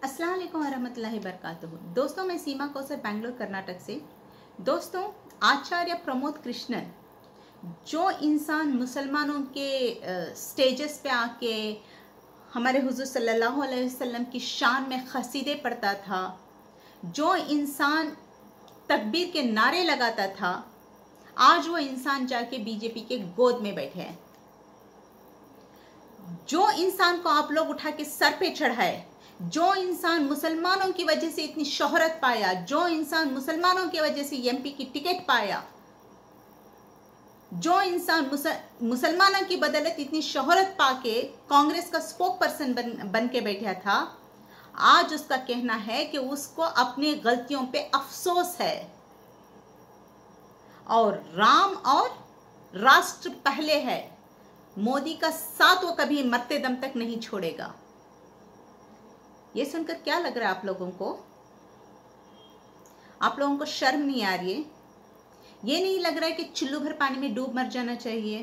अस्सलाम वालेकुम वरहमतुल्लाहि वबरकातुहू। दोस्तों, मैं सीमा कौसर बेंगलोर कर्नाटक से। दोस्तों, आचार्य प्रमोद कृष्णन जो इंसान मुसलमानों के स्टेजेस पे आके हमारे हुजूर सल्लल्लाहु अलैहि वसल्लम की शान में क़सीदे पढ़ता था, जो इंसान तकबीर के नारे लगाता था, आज वो इंसान जाके बीजेपी के गोद में बैठे हैं। जो इंसान को आप लोग उठा के सर पे चढ़ाए, जो इंसान मुसलमानों की वजह से इतनी शोहरत पाया, जो इंसान मुसलमानों की वजह से एमपी की टिकट पाया, जो इंसान मुसलमानों की बदौलत इतनी शोहरत पाके कांग्रेस का स्पोक पर्सन बन के बैठा था, आज उसका कहना है कि उसको अपनी गलतियों पे अफसोस है और राम और राष्ट्र पहले है। मोदी का साथ वो कभी मरते दम तक नहीं छोड़ेगा। ये सुनकर क्या लग रहा है आप लोगों को? आप लोगों को शर्म नहीं आ रही है? ये नहीं लग रहा है कि चुल्लू भर पानी में डूब मर जाना चाहिए?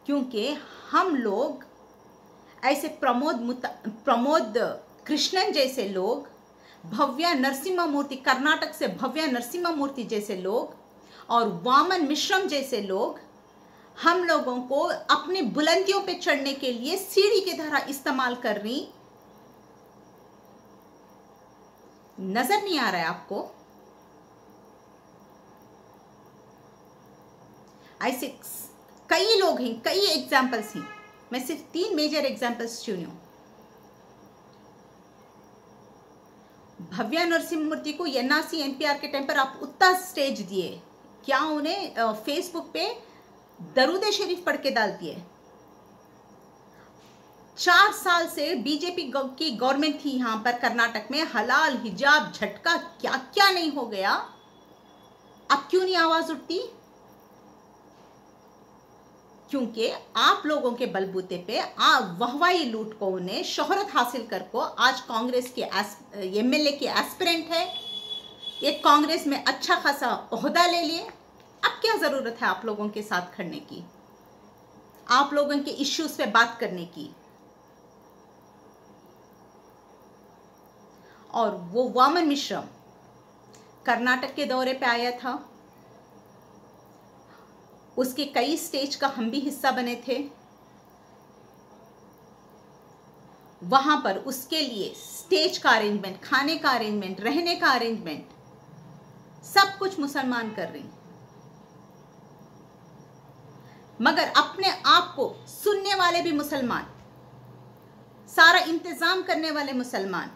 क्योंकि हम लोग ऐसे प्रमोद कृष्णन जैसे लोग, भव्या नरसिम्हा मूर्ति, कर्नाटक से भव्या नरसिम्हा मूर्ति जैसे लोग और वामन मिश्रम जैसे लोग हम लोगों को अपने बुलंदियों पे चढ़ने के लिए सीढ़ी की तरह इस्तेमाल कर रही। नजर नहीं आ रहा है आपको? ऐसे कई लोग हैं, कई एग्जाम्पल्स हैं। मैं सिर्फ 3 मेजर एग्जाम्पल्स चुनी हूं। भव्या नरसिम्हा मूर्ति को एनआरसी एनपीआर के टाइम पर आप उतना स्टेज दिए, क्या उन्हें फेसबुक पे दरूद शरीफ पढ़ के डाल दिए? 4 साल से बीजेपी की गवर्नमेंट थी यहां पर कर्नाटक में, हलाल, हिजाब, झटका, क्या क्या नहीं हो गया। अब क्यों नहीं आवाज उठती? क्योंकि आप लोगों के बलबूते पे वाहवाही लूट को उन्हें शोहरत हासिल कर को आज कांग्रेस के एमएलए के एस्पिरेंट है, एक कांग्रेस में अच्छा खासा ओहदा ले लिए। अब क्या जरूरत है आप लोगों के साथ खड़ने की, आप लोगों के इश्यूज पे बात करने की? और वो वामन मिश्रम कर्नाटक के दौरे पे आया था, उसके कई स्टेज का हम भी हिस्सा बने थे। वहां पर उसके लिए स्टेज का अरेंजमेंट, खाने का अरेंजमेंट, रहने का अरेंजमेंट, सब कुछ मुसलमान कर रही। मगर अपने आप को सुनने वाले भी मुसलमान, सारा इंतजाम करने वाले मुसलमान,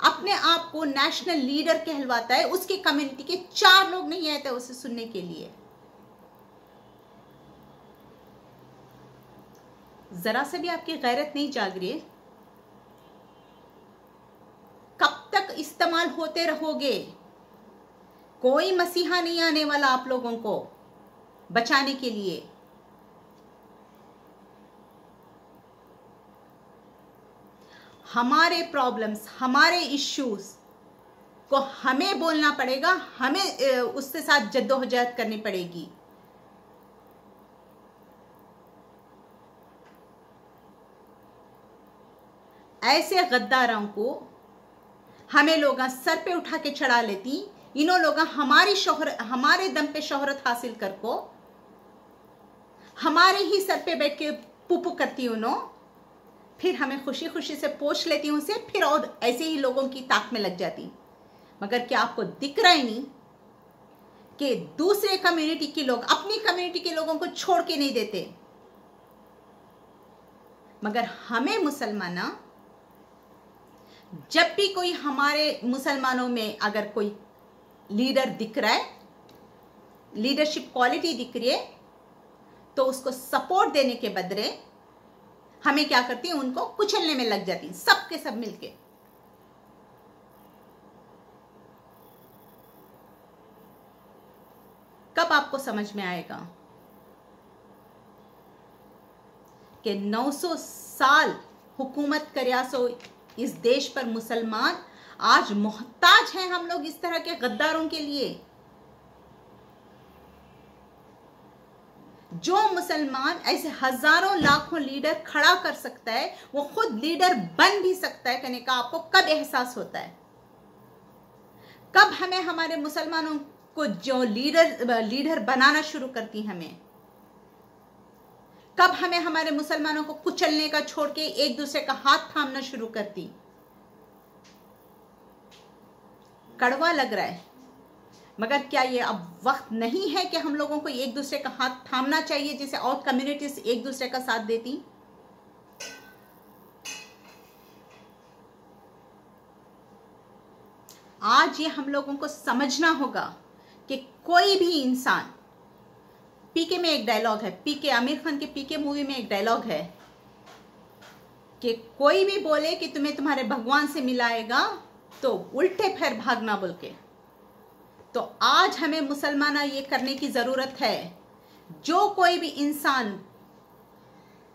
अपने आप को नेशनल लीडर कहलवाता है, उसकी कम्युनिटी के 4 लोग नहीं आते उसे सुनने के लिए। जरा से भी आपकी गैरत नहीं जाग रही है? कब तक इस्तेमाल होते रहोगे? कोई मसीहा नहीं आने वाला आप लोगों को बचाने के लिए। हमारे प्रॉब्लम्स, हमारे इश्यूज को हमें बोलना पड़ेगा, हमें उसके साथ जद्दोजहद करनी पड़ेगी। ऐसे गद्दारों को हमें लोग सर पे उठा के चढ़ा लेती। इन्हों लोग हमारे दम पे शोहरत हासिल कर को हमारे ही सर पे बैठ के पुपू करती उन्हों, फिर हमें खुशी खुशी से पोछ लेती उनसे, फिर और ऐसे ही लोगों की ताक में लग जाती। मगर क्या आपको दिख रहा ही नहीं कि दूसरे कम्युनिटी के लोग अपनी कम्युनिटी के लोगों को छोड़ के नहीं देते? मगर हमें मुसलमाना, जब भी कोई हमारे मुसलमानों में अगर कोई लीडर दिख रहा है, लीडरशिप क्वालिटी दिख रही है, तो उसको सपोर्ट देने के बदले हमें क्या करती है, उनको कुचलने में लग जाती, सब के सब मिलके। कब आपको समझ में आएगा कि 900 साल हुकूमत कर्या सो इस देश पर मुसलमान आज मोहताज हैं हम लोग इस तरह के गद्दारों के लिए, जो मुसलमान ऐसे हजारों लाखों लीडर खड़ा कर सकता है, वो खुद लीडर बन भी सकता है। कहने का आपको कब एहसास होता है, कब हमें हमारे मुसलमानों को जो लीडर बनाना शुरू करती हमें, कब हमें हमारे मुसलमानों को कुचलने का छोड़ के एक दूसरे का हाथ थामना शुरू करती। कड़वा लग रहा है, मगर क्या ये अब वक्त नहीं है कि हम लोगों को एक दूसरे का हाथ थामना चाहिए, जैसे और कम्युनिटीज एक दूसरे का साथ देती। आज ये हम लोगों को समझना होगा कि कोई भी इंसान, पीके में एक डायलॉग है, पीके आमिर खान के पीके मूवी में एक डायलॉग है कि कोई भी बोले कि तुम्हें तुम्हारे भगवान से मिलाएगा तो उल्टे पैर भागना बोल के। तो आज हमें मुसलमाना ये करने की जरूरत है, जो कोई भी इंसान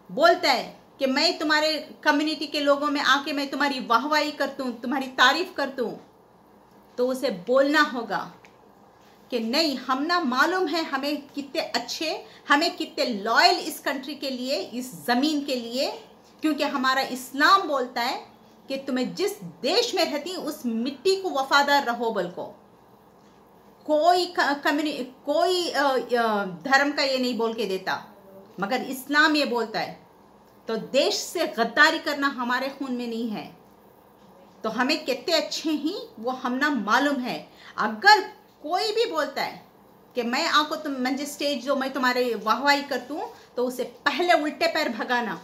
बोलता है कि मैं तुम्हारे कम्युनिटी के लोगों में आके मैं तुम्हारी वाहवाही करता हूं, तुम्हारी तारीफ करता हूं, तो उसे बोलना होगा कि नहीं, हम ना मालूम है हमें कितने अच्छे, हमें कितने लॉयल इस कंट्री के लिए, इस जमीन के लिए, क्योंकि हमारा इस्लाम बोलता है कि तुम्हें जिस देश में रहती उस मिट्टी को वफादार रहो। बोल को कोई धर्म का ये नहीं बोल के देता, मगर इस्लाम ये बोलता है। तो देश से गद्दारी करना हमारे खून में नहीं है। तो हमें कितने अच्छे ही वो हम ना मालूम है। अगर कोई भी बोलता है कि मैं आपको तुम मंजे स्टेज जो मैं तुम्हारे वाहवाही करती हूँ, तो उसे पहले उल्टे पैर भगाना।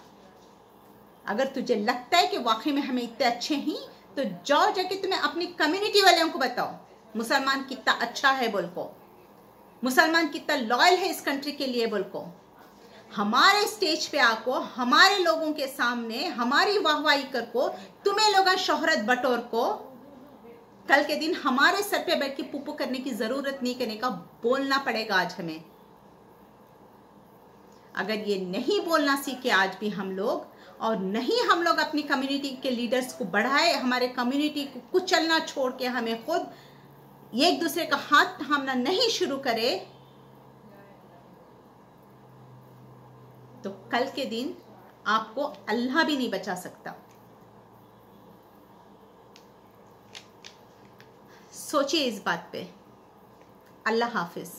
अगर तुझे लगता है कि वाकई में हमें इतने अच्छे ही, तो जाओ जाके तुम्हें अपनी कम्युनिटी वालों को बताओ मुसलमान कितना अच्छा है बोल को, मुसलमान कितना लॉयल है इस कंट्री के लिए बोल को। हमारे स्टेज पे आको, हमारे लोगों के सामने हमारी वाहवाही कर को, तुम्हें लोग शोहरत बटोर को, कल के दिन हमारे सर पे बैठ के पुप्पू करने की जरूरत नहीं करने का बोलना पड़ेगा आज हमें। अगर ये नहीं बोलना सीखे आज भी हम लोग, और नहीं हम लोग अपनी कम्युनिटी के लीडर्स को बढ़ाए, हमारे कम्युनिटी को कुचलना छोड़ के हमें खुद एक दूसरे का हाथ थामना नहीं शुरू करे, तो कल के दिन आपको अल्लाह भी नहीं बचा सकता। सोचिए इस बात पे। अल्लाह हाफिज।